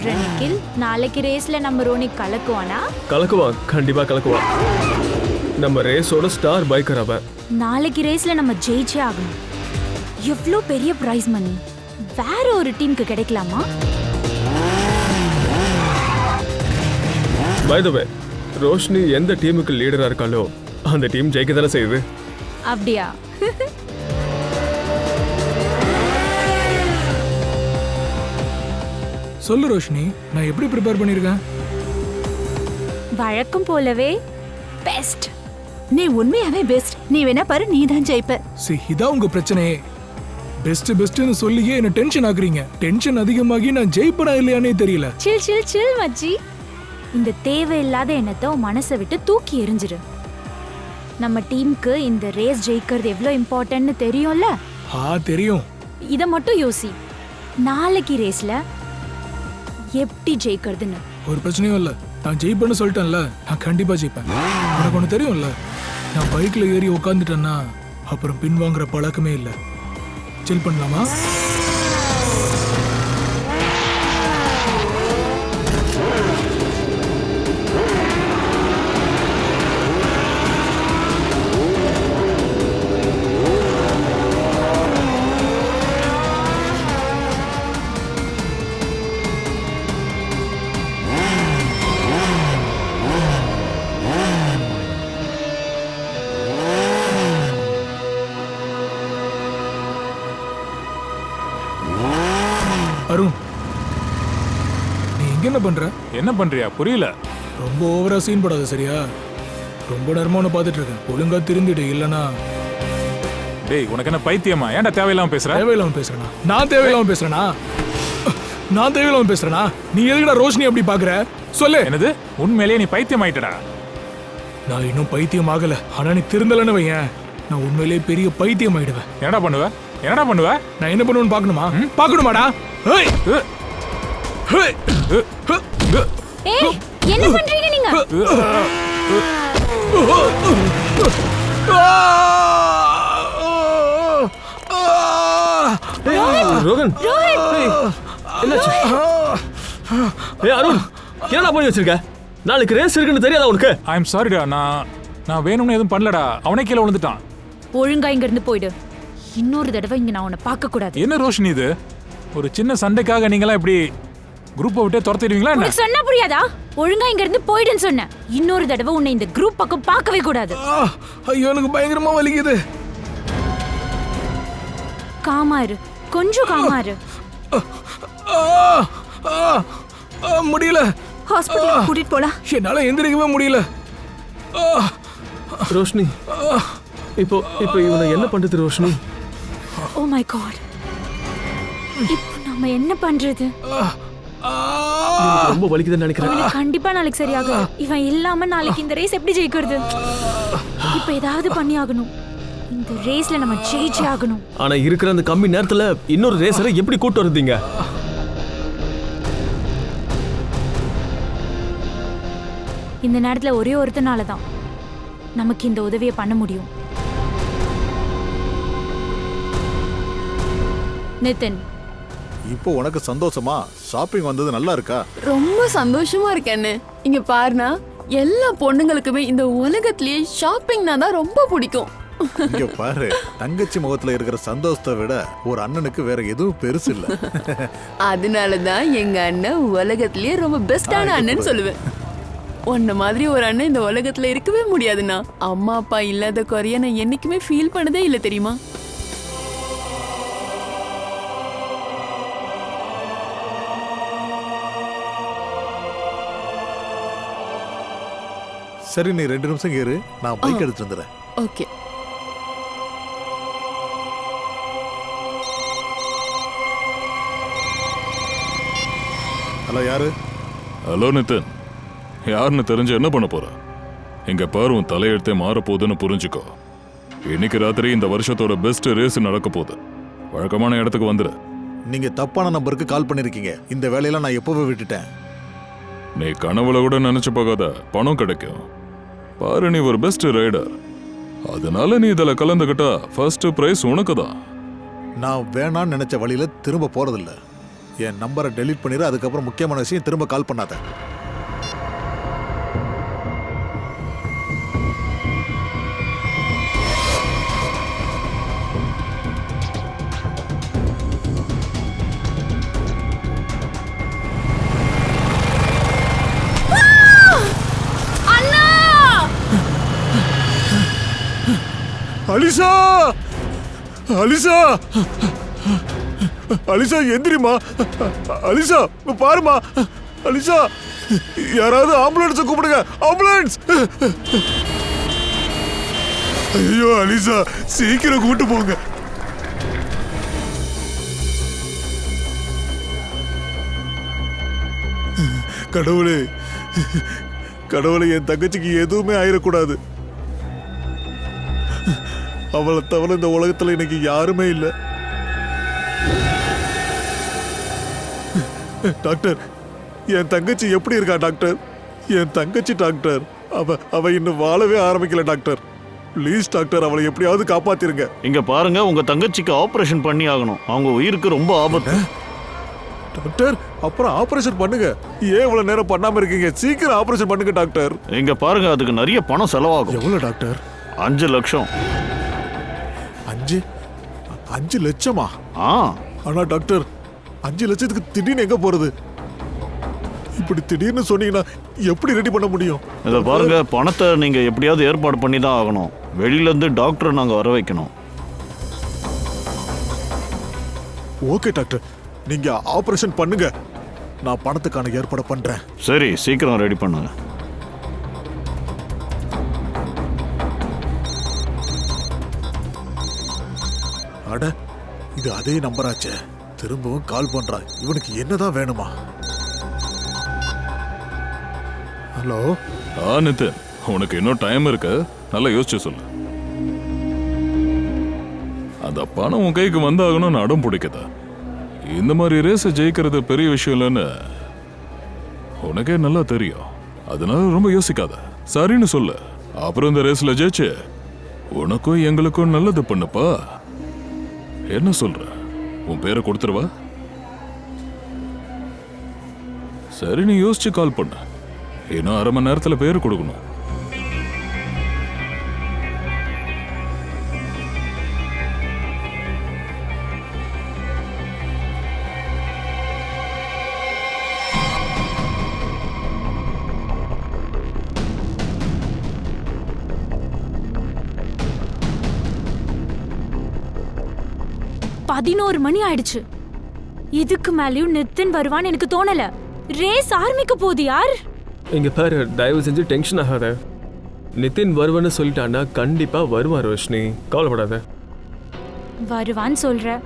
சொல்ற நிக்கில், நாளைக்கு ரேஸ்ல நம்ம ரோனி கலக்குவானா? கலக்குவான், கண்டிப்பா கலக்குவான். நம்ம ரேஸோட ஸ்டார் பைக்கர் அவன். நாளைக்கு ரேஸ்ல நம்ம ஜெயிச்சே ஆகணும். எவ்வளோ பெரிய பிரைஸ் மணி வேற ஒரு டீமுக்கு கிடைக்கலாமா? பை தி வே, ரோஷினி எந்த டீமுக்கு லீடரா இருக்காளோ அந்த டீம் ஜெயிக்க தானே செய்யுது. அப்படியா? சொல்லு ரோஷினி, நான் எப்படி ப்ரிப்பேர் பண்ணிருக்கேன்? வழக்கம் போலவே பெஸ்ட். நீ உண்மையாவே பெஸ்ட். நீ வேணா பாரு, நீ தான் ஜெயிப்ப. இதான் உங்க பிரச்சனையே. பெஸ்ட் பெஸ்ட்னு சொல்லியே என்ன டென்ஷன் ஆக்குறீங்க. டென்ஷன் அதிகமாகி நான் ஜெயிப்பனா இல்லையானே தெரியல. சில் சில் சில் மச்சி. இந்த தேவையில்லாத எண்ணத்தை உன் மனசை விட்டு தூக்கி எறிஞ்சிரு. நம்ம டீமுக்கு இந்த ரேஸ் ஜெயிக்கிறது எவ்வளோ இம்பார்ட்டன்ட்னு தெரியும்ல? தெரியும். இதை மட்டும் யோசி. நாளைக்கு ரேஸ்ல எப்படி ஜெயிக்கிறதுன்னு ஒரு பிரச்சனையும் இல்ல. நான் ஜெயிப்பேன்னு சொல்லிட்டேன்ல, நான் கண்டிப்பா ஜெயிப்பேன். உனக்கு ஒன்று தெரியும்ல, நான் பைக்ல ஏறி உட்காந்துட்டேன்னா அப்புறம் பின் வாங்குற பழக்கமே இல்லை. சில் பண்ணலாமா? அருண், நீ இங்க என்ன பண்ற? என்ன பண்றியா? புரியல. ரொம்ப ஓவரா சீன் போடாத சரியா? ரொம்ப நேரமா உன்னை பார்த்துட்டு இருக்கேன். ஒழுங்கா திருந்திடு, இல்லனா. டேய், உனக்கு என்ன பைத்தியமா? ஏன்டா தேவையில்லாம பேசுற? தேவையில்லாம பேசுறேனா? நான் தேவையில்லாம பேசுறேனா? நான் தேவையில்லாம பேசுறேனா? நீ எதுக்குடா ரோஷினி அப்படி பாக்குற? சொல்லு. என்னது? உண்மையிலேயே நீ பைத்தியம் ஆயிட்டடா. நான் இன்னும் பைத்தியம் ஆகல. ஆனா நீ திருந்தலன்னு வையேன், நான் உண்மையிலேயே பெரிய பைத்தியம் ஆயிடுவேன். என்னடா பண்ணுவ? என்னடா பண்ணுவ? நான் என்ன பண்ணுவேன்னு பாக்கணுமா? பாக்கணுமாடா? ஏய், ஏய், என்ன பண்றீங்க நீங்க? ரோகன், என்னாச்சு? அருண், என்னடா பண்ணி வச்சிருக்க? நாளைக்கு ரேஸ் இருக்குன்னு தெரியாதா உனக்கு? ஐ எம் சாரிடா. நான் வேணும்னு எதுவும் பண்ணலடா. அவனே கீழே விழுந்துட்டான். ஒழுங்கா இங்க இருந்து போயிடு. இன்னொரு தடவை இங்க நான் உன்னை பார்க்க கூடாது. என்ன ரோஷினி இது? ஒரு சின்ன சண்டைக்காக நீங்களா இப்படி குரூப்பை விட்டே துரத்திடுவீங்களா என்ன? உனக்கு சொன்னா புரியாதா? ஒழுங்கா இங்க இருந்து போயிடுன்னு சொன்னேன். இன்னொரு தடவை உன்னை இந்த குரூப் பக்கம் பார்க்கவே கூடாது. ஐயோ, எனக்கு பயங்கரமா வலிக்குது. காமாரு, கொஞ்சம் காமாரு. முடியல. ஹாஸ்பிடல் கூட்டிட்டு போலாம். என்னால எந்திரிக்கவே முடியல. ரோஷினி, இப்போ இவனை என்ன பண்றது ரோஷினி? ஓ மை காட், இப்போ நம்ம என்ன பண்றது? ரொம்ப வலிக்குதுன்னு நினைக்கிறேன். அவனுக்கு கண்டிப்பா நாளைக்கு சரியாகும். இவன் இல்லாம நாளைக்கு இந்த ரேஸ் எப்படி ஜெயிக்கிறது? இப்போ ஏதாவது பண்ணி ஆகணும். இந்த ரேஸ்ல நம்ம ஜெயிச்சே ஆகணும். ஆனா இருக்கிற அந்த கம்மி நேரத்துல இன்னொரு ரேசரை எப்படி கூட்டு வருதீங்க? இந்த நேரத்துல ஒரே ஒருத்தனால தான் நமக்கு இந்த உதவியை பண்ண முடியும். நிதின், இப்போ உனக்கு சந்தோஷமா? ஷாப்பிங் வந்தது நல்லா இருக்கா? ரொம்ப சந்தோஷமா இருக்கேன்னு. இங்க பாருனா, எல்லா பொண்ணுங்களுக்குமே இந்த உலகத்திலேயே ஷாப்பிங்னா தான் ரொம்ப பிடிக்கும். இங்க பாரு, தங்கச்சி முகத்துல இருக்கிற சந்தோஷத்தை விட ஒரு அண்ணனுக்கு வேற எதுவும் பெருசு இல்ல. அதனாலதான் எங்க அண்ணன் உலகத்திலேயே ரொம்ப பெஸ்டான அண்ணன் சொல்லுவேன். உன்ன மாதிரி ஒரு அண்ணன் இந்த உலகத்துல இருக்கவே முடியாதுண்ணா. அம்மா அப்பா இல்லாத குறைய நான் என்னைக்குமே ஃபீல் பண்ணதே இல்லை தெரியுமா? சரி, நீ 2 நிமிஷம் இரு, நான் பைக் எடுத்து வந்துடுறேன். ஓகே. ஹலோ, யாரு? ஹலோ நிதின், யாருன்னு தெரிஞ்சு என்ன பண்ண போற? இங்க பாரு, உன் தலையெழுத்தே மாறப்போகுதுன்னு புரிஞ்சுக்கோ. இன்னைக்கு ராத்திரி இந்த வருஷத்தோட பெஸ்ட் ரேஸ் நடக்க போகுது. வழக்கமான இடத்துக்கு வந்துடு. நீங்க தப்பான நம்பருக்கு கால் பண்ணிருக்கீங்க. இந்த வேலையெல்லாம் நான் எப்பவே விட்டுட்டேன். நீ கனவுல கூட நினைச்சு போகாத, பணம் கிடைக்கும். பாரு, நீ ஒரு பெஸ்ட் ரைடர். அதனால நீ இதுல கலந்துக்கிட்டா ஃபர்ஸ்ட் பிரைஸ் உனக்கு தான். நான் வேணான்னு நினைச்ச வழியில திரும்ப போறதில்ல. என் நம்பரை டெலீட் பண்ணிடு. அதுக்கப்புறம் முக்கியமான விஷயம் திரும்ப கால் பண்ணாத. அலிசா, அலிசா, அலிசா எந்திரிமா. அலிசா பாருமா. அலிசா, யாராவது ஆம்புலன்ஸ் கூப்பிடுங்க. ஆம்புலன்ஸ். ஐயோ அலிசா, சீக்கிரம் கூட்டு போங்க. கடவுளே, கடவுளே, என் தங்கச்சிக்கு எதுவுமே ஆயிடக்கூடாது. அவளை தவிர இந்த உலகத்துல எனக்கு யாருமே இல்லை. டாக்டர், என் தங்கச்சி எப்படி இருக்கா டாக்டர்? என் தங்கச்சி டாக்டர், அவ இன்னும் வாழவே ஆரம்பிக்கல டாக்டர். ப்ளீஸ் டாக்டர், அவளை எப்படியாவது காப்பாத்திருங்க. இங்க பாருங்க, உங்க தங்கச்சிக்கு ஆபரேஷன் பண்ணி ஆகணும். அவங்க உயிருக்கு ரொம்ப ஆபத்து. டாக்டர், அப்புறம் ஆபரேஷன் பண்ணுங்க. ஏன் இவ்வளவு நேரம் பண்ணாம இருக்கீங்க? சீக்கிரம் ஆபரேஷன் பண்ணுங்க டாக்டர். இங்க பாருங்க, அதுக்கு நிறைய பணம் செலவாகும். எவ்வளவு டாக்டர்? 5 லட்சம். 5 லட்சமா? ஆ, ஆனா டாக்டர், 5 லட்சத்துக்கு திடீர்னு எங்க போறது? இப்படி திடீர்னு சொன்னீங்கன்னா எப்படி ரெடி பண்ண முடியும்? இத பாருங்க, பணத்தை நீங்க எப்படியாவது ஏற்பாடு பண்ணி தான் ஆகணும். வெளியில இருந்து டாக்டரை நாங்க வர வைக்கணும். ஓகே டாக்டர், நீங்க ஆபரேஷன் பண்ணுங்க. நான் பணத்துக்கான ஏற்பாடு பண்றேன். சரி, சீக்கிரம் ரெடி பண்ணுங்க. அட, இது அதே நம்பராச்சே. திரும்பவும் கால் பண்றான். இவனுக்கு என்னதான் வேணுமா? ஹலோ. நிதின், உனக்கு இன்னும் டைம் இருக்கு. நல்லா யோசிச்சு சொல்லு. அந்த பணம் உன் கைக்கு வந்தாகணும்னு அடம் பிடிக்குதா? இந்த மாதிரி ரேஸை ஜெயிக்கிறது பெரிய விஷயம் இல்லைன்னு உனக்கே நல்லா தெரியும். அதனால ரொம்ப யோசிக்காத, சரின்னு சொல்லு. அப்புறம் இந்த ரேஸ்ல ஜெயிச்சு உனக்கும் எங்களுக்கும் நல்லது பண்ணுப்பா. என்ன சொல்ற? உன் பேரை கொடுத்துருவா? சரி, நீ யோசிச்சு கால் பண்ண. இன்னும் 1/2 மணி நேரத்துல பேரு கொடுக்கணும். பதினோரு மணி ஆயிடுச்சு. இதுக்கு மேலயும் நிதின் வருவான்னு எனக்கு தோணல. ரேஸ் ஆரம்பிக்க போகுது. யார்? இங்க பாரு, தயவு செஞ்சு டென்ஷன் ஆகாத. நிதின் வருவன்னு சொல்லிட்டான்னா கண்டிப்பா வருவான் ரோஷினி, கவலைப்படாத. வருவான்னு சொல்ற,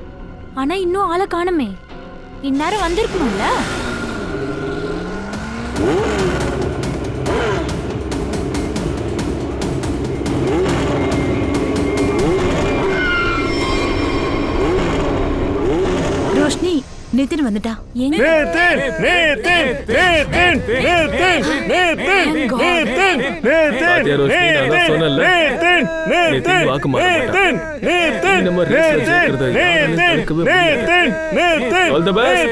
ஆனா இன்னும் ஆளை காணுமே. இந்நேரம் வந்திருக்கணும்ல. ரோஷினி, நிதின் வந்துட்டா. எங்க? பாத்தியா ரோஷினி, நான் தான் சொன்னேன்ல, நிதின் வாக்கு மாற மாட்டான். நம்ம ரேஸ்ல ஜெயிக்கிறதை யாராலையும் தடுக்கவே முடியாது. All the best.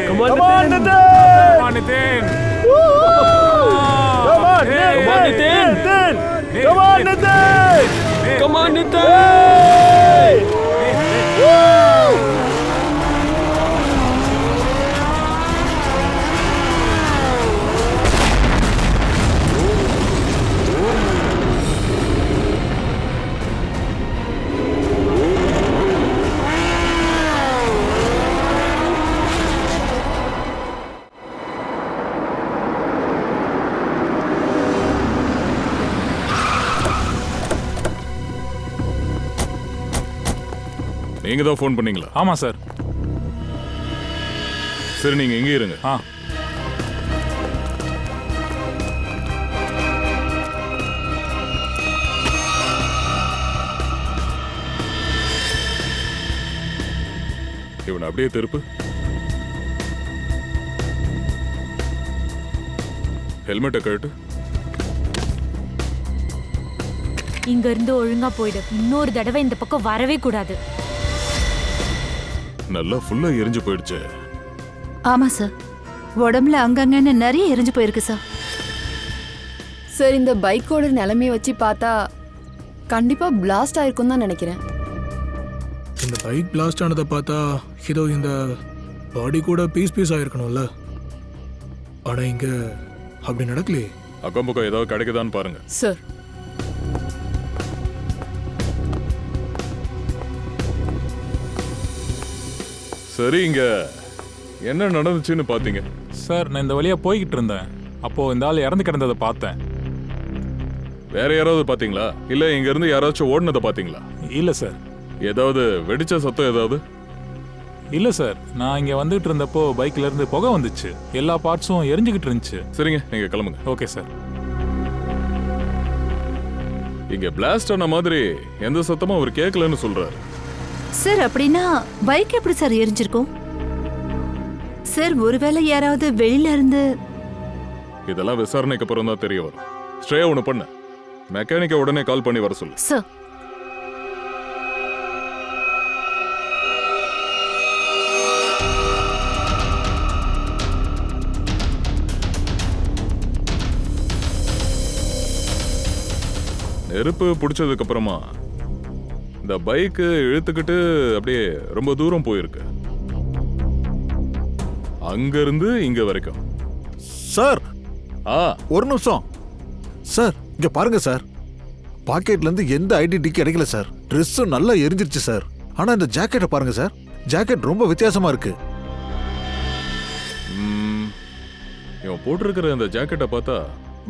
Come on, Nitin. Nitin. Come on, Nitin. Come on, Nitin. Come on, Nitin. நீங்க தான் ஃபோன் பண்ணீங்களா? ஆமா சார். சரி, நீங்க எங்கே இருங்க. இவனை அப்படியே திருப்பு. ஹெல்மெட்டை கழட்டு. இங்க இருந்து ஒழுங்கா போயிடு. இன்னொரு தடவை இந்த பக்கம் வரவே கூடாது. நல்லா ஃபுல்லா எரிஞ்சு போயிடுச்சு. ஆமா சார், உடம்புல அங்கங்கன்னு நிறைய எரிஞ்சு போயிருக்கு சார். சார், இந்த பைக்கோட நிலைமையை வச்சு பார்த்தா கண்டிப்பா பிளாஸ்ட் ஆயிருக்கும் தான் நினைக்கிறேன். இந்த பைக் பிளாஸ்ட் ஆனதை பார்த்தா இதோ இந்த பாடி கூட பீஸ் ஆயிருக்கணும்ல. ஆனா இங்க அப்படி நடக்கலையே. அக்கம் பக்கம் ஏதாவது கிடைக்குதான்னு பாருங்க. சார், சரி, இங்க என்ன நடந்துச்சுன்னு பாத்தீங்க? சார், நான் இந்த வழியா போய்கிட்டு இருந்தேன். அப்போ இந்த ஆள் இறந்து கிடந்ததை பார்த்தேன். வேற யாராவது பாத்தீங்களா? இல்ல இங்க இருந்து யாராச்சும் ஓடுனதை பாத்தீங்களா? இல்ல சார். ஏதாவது வெடிச்ச சத்தம் ஏதாவது? இல்ல சார், நான் இங்க வந்துகிட்டு இருந்தப்போ பைக்ல இருந்து புகை வந்துச்சு. எல்லா பார்ட்ஸும் எரிஞ்சுக்கிட்டு இருந்துச்சு. சரிங்க, நீங்க கிளம்புங்க. Okay sir. இங்க பிளாஸ்ட் ஆன மாதிரி எந்த சத்தமும் அவர் கேட்கலன்னு சொல்றாரு. சார், அப்படின்னா பைக் எப்படி சார் எரிஞ்சிருக்கும்? சார், ஒருவேளை யாராவது வெளியில இருந்து... இதெல்லாம் விசாரணைக்கு அப்புறம் தான் தெரிய வரும். ஸ்ட்ரே ஒன்று பண்ண, மெக்கானிக்கை உடனே கால் பண்ணி வர சொல்லு. சார், நெருப்பு பிடிச்சதுக்கு அப்புறமா இந்த பைக்கு இழுத்துக்கிட்டு அப்படியே ரொம்ப தூரம் போயிருக்கு. அங்க இருந்து இங்க வரைக்கும். சார், ஒரு நிமிஷம் சார், இங்க பாருங்க சார். பாக்கெட்ல இருந்து எந்த ஐடென்டிட்டி கிடைக்கல சார். ட்ரெஸ்ஸும் நல்லா எரிஞ்சிருச்சு சார். ஆனா இந்த ஜாக்கெட்டை பாருங்க சார். ஜாக்கெட் ரொம்ப வித்தியாசமா இருக்கு. இவன் போட்டிருக்கிற இந்த ஜாக்கெட்டை பார்த்தா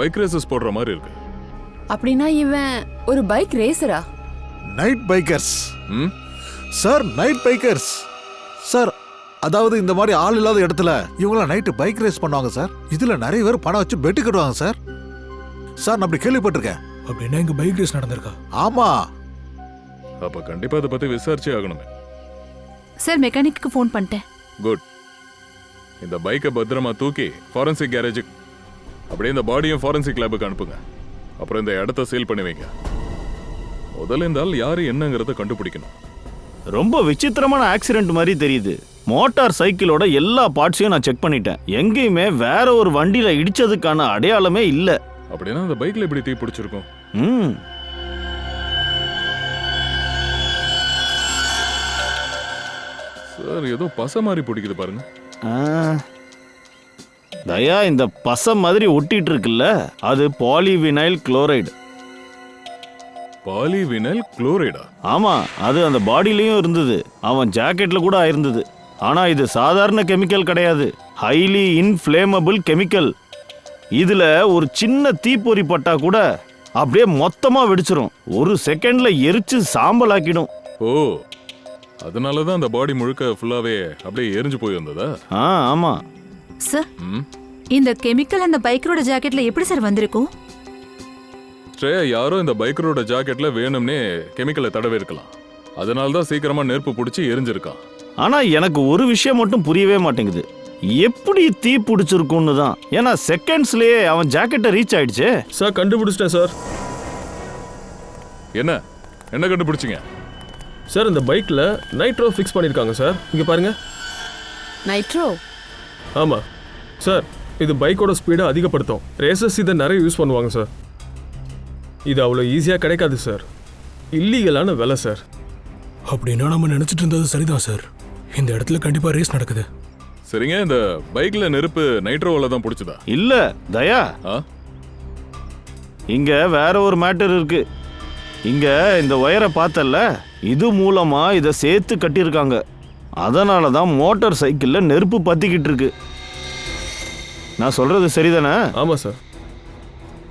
பைக் ரேசஸ் போடுற மாதிரி இருக்கு. அப்படின்னா இவன் ஒரு பைக் ரேசரா? Night bikers sir, night bikers sir. அதாவது இந்த மாதிரி ஆள் இல்லாத இடத்துல இவங்களாம் நைட்டு பைக் ரேஸ் பண்ணுவாங்க சார். இதுல நிறைய பேர் பணம் வச்சு பெட்டு கட்டுவாங்க சார். சார், நான் அப்படி கேள்விப்பட்டிருக்கேன். அப்படின்னா இங்க பைக் ரேஸ் நடந்திருக்கா? ஆமா. அப்ப கண்டிப்பா அதை பத்தி விசாரிச்சே ஆகணுமே. சார், மெக்கானிக்கு ஃபோன் பண்ணிட்டேன். குட். இந்த பைக்கை பத்திரமா தூக்கி ஃபாரன்சிக் கேரேஜுக்கு, அப்படியே இந்த பாடியும் ஃபாரன்சிக் லேபுக்கு அனுப்புங்க. அப்புறம் இந்த இடத்த சீல் பண்ணி வைங்க. முதல்ல இந்த ஆள் யாரு என்னங்கிறத கண்டுபிடிக்கணும். ரொம்ப விசித்திரமான ஆக்சிடென்ட் மாதிரி தெரியுது. மோட்டார் சைக்கிளோட எல்லா பார்ட்ஸையும் நான் செக் பண்ணிட்டேன். எங்கேயுமே வேற ஒரு வண்டியில இடிச்சதுக்கான அடையாளமே இல்ல. அப்படின்னா அந்த பைக்ல எப்படி தீ பிடிச்சிருக்கும்? சார், ஏதோ பசை மாதிரி பிடிக்குது பாருங்க. தயா, இந்த பசை மாதிரி ஒட்டிட்டு இருக்குல்ல, அது பாலிவினைல் குளோரைடு. பாலிவினைல் குளோரைடா? ஆமா, அது அந்த பாடியிலயும் இருந்தது. அவன் ஜாக்கெட்ல கூட ஆயிருந்தது. ஆனா இது சாதாரண கெமிக்கல் கிடையாது. Highly inflammable chemical. இதுல ஒரு சின்ன தீப்பொறி பட்டா கூட அப்படியே மொத்தமா வெடிச்சிரும். ஒரு செகண்ட்ல எரிச்சு சாம்பல் ஆக்கிடும். ஓ, அதனாலதான் அந்த பாடி முழுக்க ஃபுல்லாவே அப்படியே எரிஞ்சு போய் வந்ததா? ஆமா சார், இந்த கெமிக்கல் அந்த பைக்கரோட ஜாக்கெட்ல எப்படி சார் வந்திருக்கும்? ஸ்ட்ரேயா யாரோ இந்த பைக்கரோட ஜாக்கெட்ல வேணும்னே கெமிக்கலை தடவி இருக்கலாம். அதனால தான் சீக்கிரமா நெருப்பு பிடிச்சி எரிஞ்சிருக்கான். ஆனா எனக்கு ஒரு விஷயம் மட்டும் புரியவே மாட்டேங்குது. எப்படி தீ பிடிச்சிருக்கும்னு தான். ஏன்னா செகண்ட்ஸ்லயே அவன் ஜாக்கெட்டை ரீச் ஆயிடுச்சு. சார், கண்டுபிடிச்சிட்டேன் சார். என்ன என்ன கண்டுபிடிச்சிங்க? சார், இந்த பைக்ல நைட்ரோ ஃபிக்ஸ் பண்ணிருக்காங்க சார். இங்க பாருங்க. நைட்ரோ? ஆமா சார், இது பைக்கோட ஸ்பீடை அதிகப்படுத்தும். ரேசர்ஸ் இதை நிறைய யூஸ் பண்ணுவாங்க சார். இது அவ்வளோ ஈஸியாக கிடைக்காது சார். இல்லீகலான வேலை சார். அப்படின்னா நம்ம நினைச்சிட்டு இருந்தது சரிதான் சார். இந்த இடத்துல கண்டிப்பா ரேஸ் நடக்குது. சரிங்க, இந்த பைக்ல நெருப்பு நைட்ரோவால தான் பிடிச்சதா? இல்ல தயா, இங்க வேற ஒரு மேட்டர் இருக்கு. இங்க இந்த ஒயரை பார்த்தல்ல, இது மூலமா இதை சேர்த்து கட்டியிருக்காங்க. அதனால தான் மோட்டார் சைக்கிளில் நெருப்பு பத்திக்கிட்டு இருக்கு. நான் சொல்றது சரிதானே? ஆமா சார்.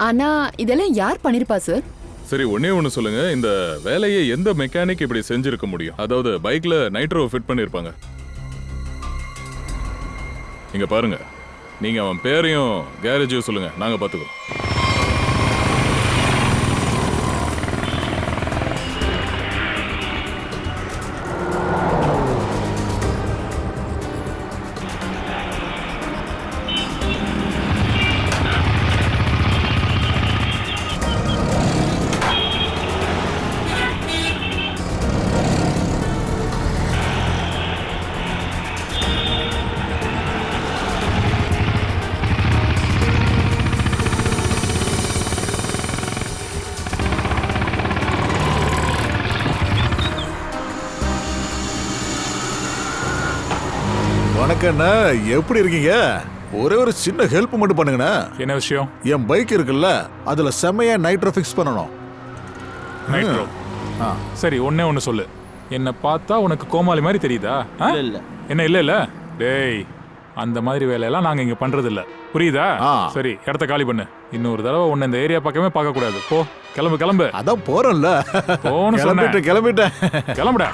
ஆனா இதெல்லாம் யார் பண்ணிருப்பா சார்? சரி, ஒண்ணே ஒன்று சொல்லுங்க. இந்த வேலையை எந்த மெக்கானிக் இப்படி செஞ்சிருக்க முடியும்? அதாவது பைக்ல நைட்ரோ ஃபிட் பண்ணிருப்பாங்க. இங்க பாருங்க, நீங்க அவன் பேரையும் கேரேஜையும் சொல்லுங்க, நாங்க பாத்துக்கிறோம். வணக்கண்ணா, எப்படி இருக்கீங்க? ஒரே ஒரு சின்ன ஹெல்ப் மட்டும் பண்ணுங்கண்ணா. என்ன விஷயம்? என் பைக் இருக்குல்ல, அதுல செம்மையா நைட்ரோ ஃபிக்ஸ் பண்ணணும். நைட்ரோ. சரி, ஒண்ணு சொல்லு. என்ன பார்த்தா உனக்கு கோமாளி மாதிரி தெரியுதா? இல்ல என்ன இல்ல? டேய், அந்த மாதிரி வேலையெல்லாம் நாங்க இங்க பண்றது இல்ல, புரியுதா? சரி, இடத்த காலி பண்ணு. இன்னொரு தடவை உன்னை இந்த ஏரியா பக்கமே பார்க்க கூடாது. போ, கிளம்பு. அதான் போறேன்ல. போன்னு சொன்னேன். கிளம்பிட்டேன். கிளம்புடா.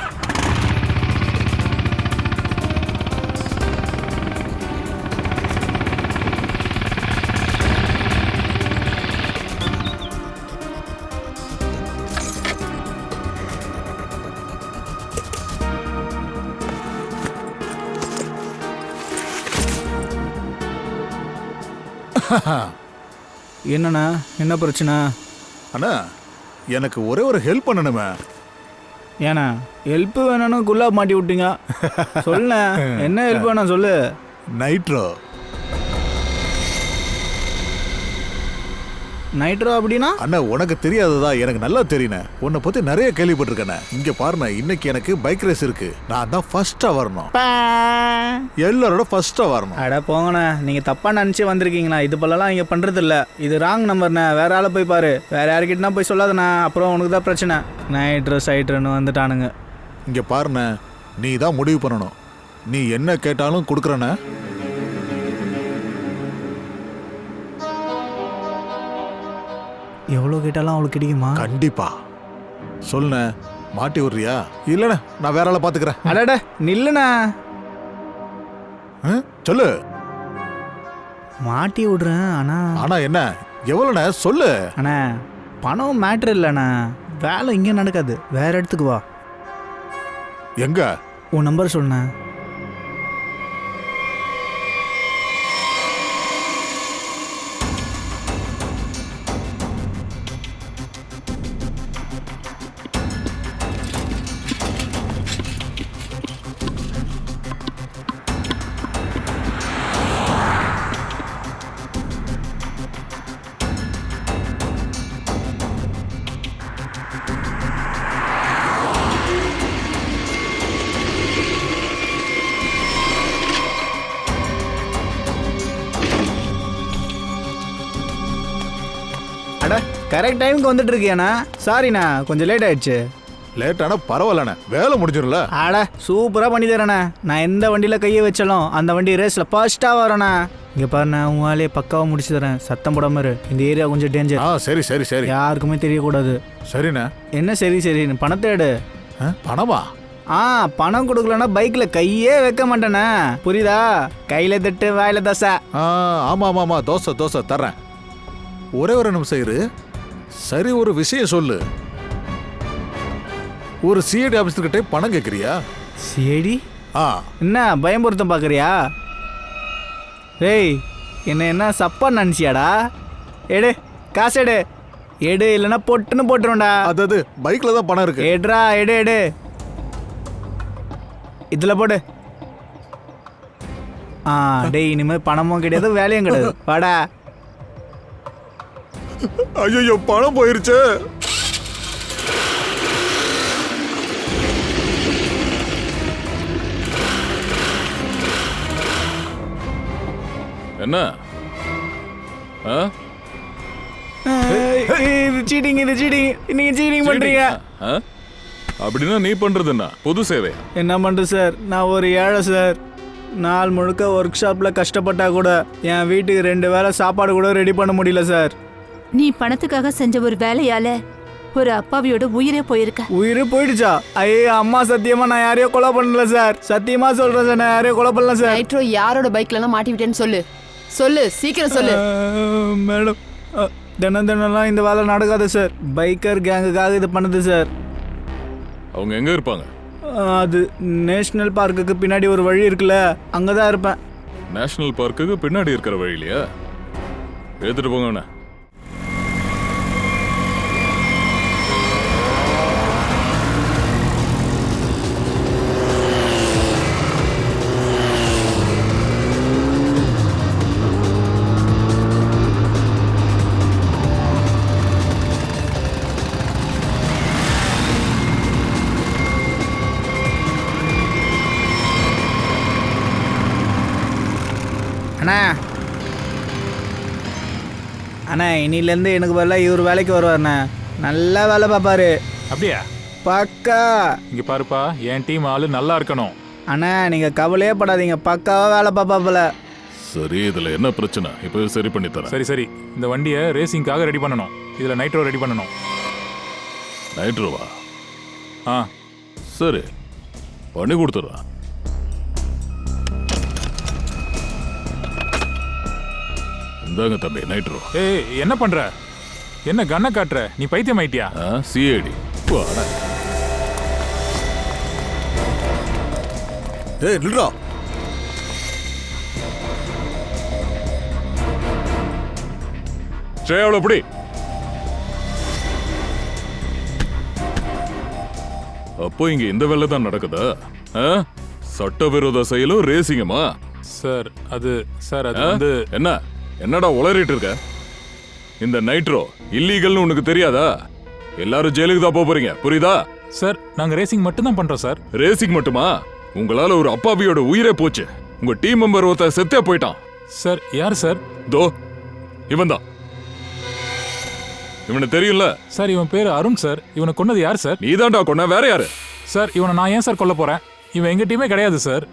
என்னண்ணா, என்ன பிரச்சனை? அண்ணா, எனக்கு ஒரே ஒரு ஹெல்ப் பண்ணணுமே. ஏண்ணா, ஹெல்ப் வேணும்னு குல்லாப் மாட்டி விட்டீங்க. சொல்லுண்ணா, என்ன ஹெல்ப் வேணும் சொல்லு. நைட்ரோ. நைட்ரோ அப்படின்னா? அண்ணா, உனக்கு தெரியாததா? எனக்கு நல்லா தெரியுண்ணே. உன்னை பத்தி நிறைய கேள்விப்பட்டிருக்கேண்ணே. இங்க பாருண்ணே, இன்னைக்கு எனக்கு பைக் ரேஸ் இருக்கு. நான் தான் ஃபர்ஸ்டா வரணும். எல்லாரோட ஃபர்ஸ்டா வரணும். அட போங்கண்ணா, நீங்க தப்பா நினைச்சு வந்திருக்கீங்கண்ணா. இது போலலாம் இங்க பண்றது இல்ல. இது ராங் நம்பர்ண்ணே. வேற ஆளை போய் பாரு. வேற யாருக்கிட்டனா போய் சொல்லாதண்ணா, அப்புறம் உனக்கு தான் பிரச்சனை. நைட்ரோ சைட்ருன்னு வந்துட்டானுங்க. இங்க பாருண்ணே, நீ தான் முடிவு பண்ணணும். நீ என்ன கேட்டாலும் கொடுக்குறண்ணே. எவ்வளோ கேட்டாலும் அவளுக்கு கிடைக்குமா? கண்டிப்பா. சொல்லுண்ணே, மாட்டி விடுறியா? இல்லண்ணே, நான் வேற ஆளை பாத்துக்கிறேன். அடட நில்லுண்ணா. சொல்லு. மாட்டி விடுறேன். ஆனா என்ன? எவ்வளோண்ணே? சொல்லு. அண்ணா, பணம் மேட்ரு இல்லைண்ணா. வேலை இங்கே நடக்காது, வேற இடத்துக்கு வா. எங்க? உன் நம்பர் சொல்லுண்ணா. அட, கரெக்ட் டைமுக்கு வந்துட்டு இருக்கியாண்ணா. சாரிண்ணா, கொஞ்சம் லேட் ஆயிடுச்சு. லேட் ஆனா பரவாயில்லண்ணே, வேலை முடிஞ்சிடும்ல. அட, சூப்பராக பண்ணி தரேண்ணே. நான் எந்த வண்டியில் கையை வச்சாலும் அந்த வண்டி ரேஸில் ஃபர்ஸ்ட்டாக வரேண்ணா. இங்கே பாருண்ணா, உன் வேலையை பக்காவாக முடிச்சு தரேன். சத்தம் போடாம இரு. இந்த ஏரியா கொஞ்சம் டேஞ்சர். சரி. யாருக்குமே தெரியக்கூடாது. சரிண்ணே. என்ன சரி, பணத்தை எடு. பணமா? பணம் கொடுக்கலன்னா பைக்கில் கையே வைக்க மாட்டேண்ணே. புரியுதா? கையில் தட்டு, வாயில தோசை. ஆமா, தோசை தர்றேன். ஒரே ஒரு நிமிஷம் இரு. சரி, ஒரு விஷயம் சொல்லு. ஒரு சிஐடி ஆபீஸ்கிட்ட பணம் கேட்குறியா? சிஐடி? என்ன பயம்பொருத்தம் பார்க்குறியா? ஏய், என்ன சப்பா நினச்சியாடா? எடு, காசு எடு, இல்லைன்னா பொட்டுன்னு போட்டுருவோம்டா. அது பைக்கில் தான் பணம் இருக்கு. எடுறா, எடு. இதில் போடு. டேய், இனிமேல் பணமும் கிடையாது, வேலையும் கிடையாது. வாடா. ஐயோ, பணம் போயிருச்சு. என்ன? இது சீட்டிங். நீங்க சீட்டிங் பண்றீங்க. அப்படின்னா நீ பண்றது என்ன? பொது சேவை. என்ன பண்றது சார்? நான் ஒரு ஏழை சார். நாள் முழுக்க ஒர்க் ஷாப்பில் கஷ்டப்பட்டா கூட என் வீட்டுக்கு 2 வேளை சாப்பாடு கூட ரெடி பண்ண முடியல சார். நீ பணத்துக்காக செஞ்ச ஒரு வேலையால ஒரு அப்பாவியோட உயிரே போயிருக்க. உயிரே போயிடுச்சா? ஐயோ அம்மா, சத்தியமா நான் யாரையோ கொலை பண்ணல சார். சத்தியமா சொல்றேன் சார், நான் யாரையோ கொலை பண்ணல சார். நைட்ரோ யாரோட பைக்ல எல்லாம் மாட்டி விட்டேன்னு சொல்லு, சீக்கிரம் சொல்லு. மேடம், தினம்லாம் இந்த வேலை நடக்காது சார். பைக்கர் கேங்குக்காக இது பண்ணுது சார். அவங்க எங்க இருப்பாங்க? அது நேஷனல் பார்க்குக்கு பின்னாடி ஒரு வழி இருக்குல்ல, அங்கதான் இருப்பேன். நேஷனல் பார்க்குக்கு பின்னாடி இருக்கிற வழியிலையா? எடுத்துட்டு போங்கண்ணா. அண்ணா அண்ணா இன்னிலேருந்து எனக்கு பதிலாக இவர் வேலைக்கு வருவார்ண்ணே. நல்லா வேலை பார்ப்பாரு. அப்படியா? பக்கா. இங்க பாருப்பா, என் டீம் ஆளு நல்லா இருக்கணும். அண்ணா நீங்கள் கவலையே படாதீங்க, பக்காவாக வேலை பார்ப்பாப்புல. சரி, இதுல என்ன பிரச்சனை? இப்போ சரி பண்ணி தரேன். சரி சரி, இந்த வண்டியை ரேசிங்காக ரெடி பண்ணணும். இதுல நைட்ரோ ரெடி பண்ணணும். நைட்ரோவா? ஆ சரி, பண்ணி கொடுத்துட்றேன். இந்தாங்க தம்பி நைட்ரோ. ஏய் என்ன பண்ற? என்ன கண்ணை காட்டுற? நீ பைத்தியம் ஆயிட்டியா? சிஐடி. ஏய் நில்றா. ஸ்ரேயாவில் எப்படி? அப்போ இங்க இந்த வேலை தான் நடக்குதா? சட்டவிரோத செயலும் ரேசிங்கம்மா? சார் அது வந்து என்ன என்னடா உளறிட்டு இருக்க? இந்த நைட்ரோ இல்லீகல்னு உனக்கு தெரியாதா? எல்லாரும் ஜெயிலுக்கு தான் போறீங்க, புரியுதா? சார் நாங்க ரேசிங் மட்டும் தான் பண்றோம் சார். ரேசிங் மட்டுமா? உங்களால ஒரு அப்பாவியோட உயிரே போச்சு. உங்க டீம் மெம்பர் ஒருத்த செத்தே போயிட்டான். சார் யார் சார்? தோ இவன் தான். இவனை தெரியும்ல? சார் இவன் பேரு அருண் சார். இவனை கொன்னது யார் சார்? நீதான்டா கொன்ன, வேற யாரு? சார் இவனை நான் ஏன் சார் கொல்ல போறேன்? இவன் எங்க டீமே கிடையாது சார்.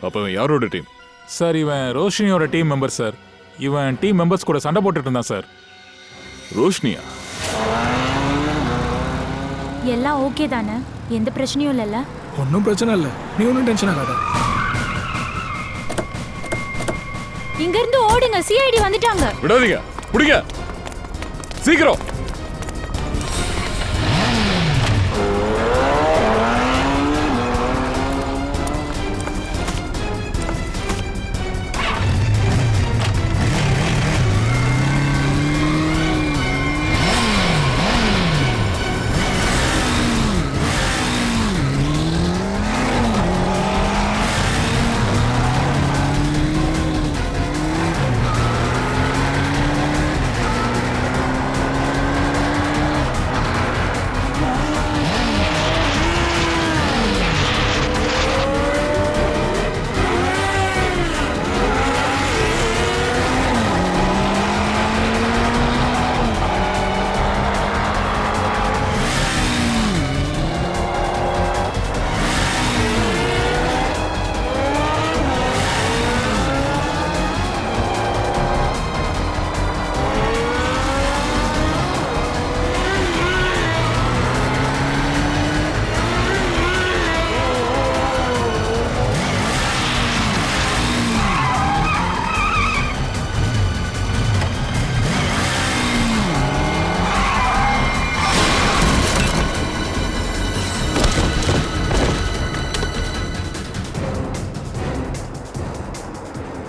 அப்ப இவன் யாரோட டீம்? சார் இவன் ரோஷினியோட டீம் மெம்பர் சார். இவன் டீம் மெம்பர்ஸ் கூட சண்டை போட்டுட்டு இருந்தான் சார். ரோஷினியா? எல்லாம் ஓகே தானே? எந்த பிரச்சனையும் இல்லைல்ல? ஒன்றும் பிரச்சனை இல்லை, நீ ஒன்றும் டென்ஷன் ஆகாத. இங்க இருந்து ஓடுங்க, சிஐடி வந்துட்டாங்க. விடாதீங்க, புடிங்க சீக்கிரம்.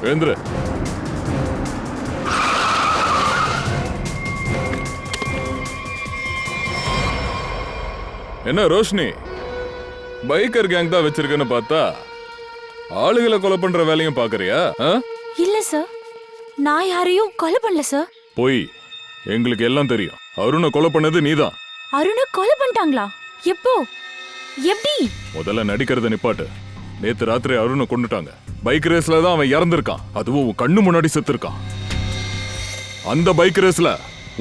வேந்திர, என்ன ரோஷினி, பைக்கர் கேங் தான் வச்சிருக்கேன்னு பார்த்தா ஆளுகளை கொலை பண்ற வேலையும் பாக்குறியா? இல்ல சார், நான் யாரையும் கொலை பண்ணல சார். போய், எங்களுக்கு எல்லாம் தெரியும். அருணை கொலை பண்ணது நீதான். அருணை கொலை பண்ணிட்டாங்களா? எப்போ? எப்படி? முதல்ல நடிக்கிறத நிப்பாட்டு. நேத்து ராத்திரி அருணை கொண்டுட்டாங்க. பைக் ரேஸ்ல தான் அவன் இறந்திருக்கான். அதுவும் உன் கண்ணு முன்னாடி செத்துருக்கான். அந்த பைக் ரேஸ்ல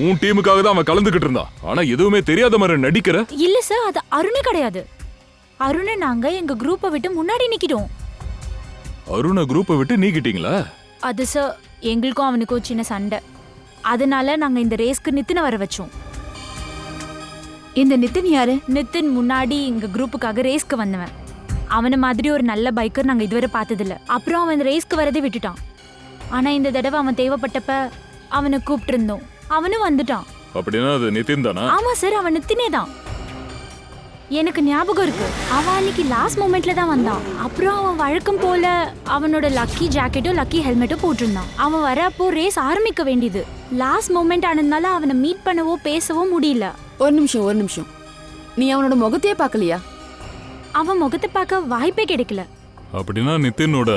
உன் டீமுக்காக தான் அவன் கலந்துகிட்டு இருந்தான். ஆனா எதுவுமே தெரியாத மாதிரி நடிக்கிற. இல்ல சார், அது அருணே கிடையாது. அருணை நாங்க எங்க குரூப்பை விட்டு முன்னாடி நிக்கிட்டோம். அருணை குரூப்பை விட்டு நீக்கிட்டீங்களா? அது சார், எங்களுக்கும் அவனுக்கும் சின்ன சண்டை. அதனால நாங்க இந்த ரேஸ்க்கு நித்தின வர வச்சோம். இந்த நிதின் யாரு? நிதின் முன்னாடி எங்க குரூப்புக்காக ரேஸ்க்கு வந்தவன். அவனை மாதிரி ஒரு நல்ல பைக்கர் நாங்க இதுவரை பார்த்ததில்ல. அப்புறம் அவன் ரேஸ்க்கு வரதே விட்டுட்டான். ஆனா இந்த தடவை அவன் தேவைப்பட்டப்ப அவனை கூப்பிட்டு இருந்தோம். அவனும் வந்துட்டான். அப்படின்னா அது நிதின் தானா? ஆமா சார், அவன் நித்தினே தான். எனக்கு ஞாபகம் இருக்கு, அவன் அன்னைக்கு லாஸ்ட் மொமெண்ட்ல தான் வந்தான். அப்புறம் அவன் வழக்கம் போல அவனோட லக்கி ஜாக்கெட்டும் லக்கி ஹெல்மெட்டும் போட்டிருந்தான். அவன் வர அப்போ ரேஸ் ஆரம்பிக்க வேண்டியது. லாஸ்ட் மொமெண்ட் ஆனதுனால அவனை மீட் பண்ணவோ பேசவோ முடியல. ஒரு நிமிஷம், நீ அவனோட முகத்தையே பார்க்கலையா? அவன் முகத்தை பார்க்க வாய்ப்பே கிடைக்கல. அப்படின்னா நிதினோட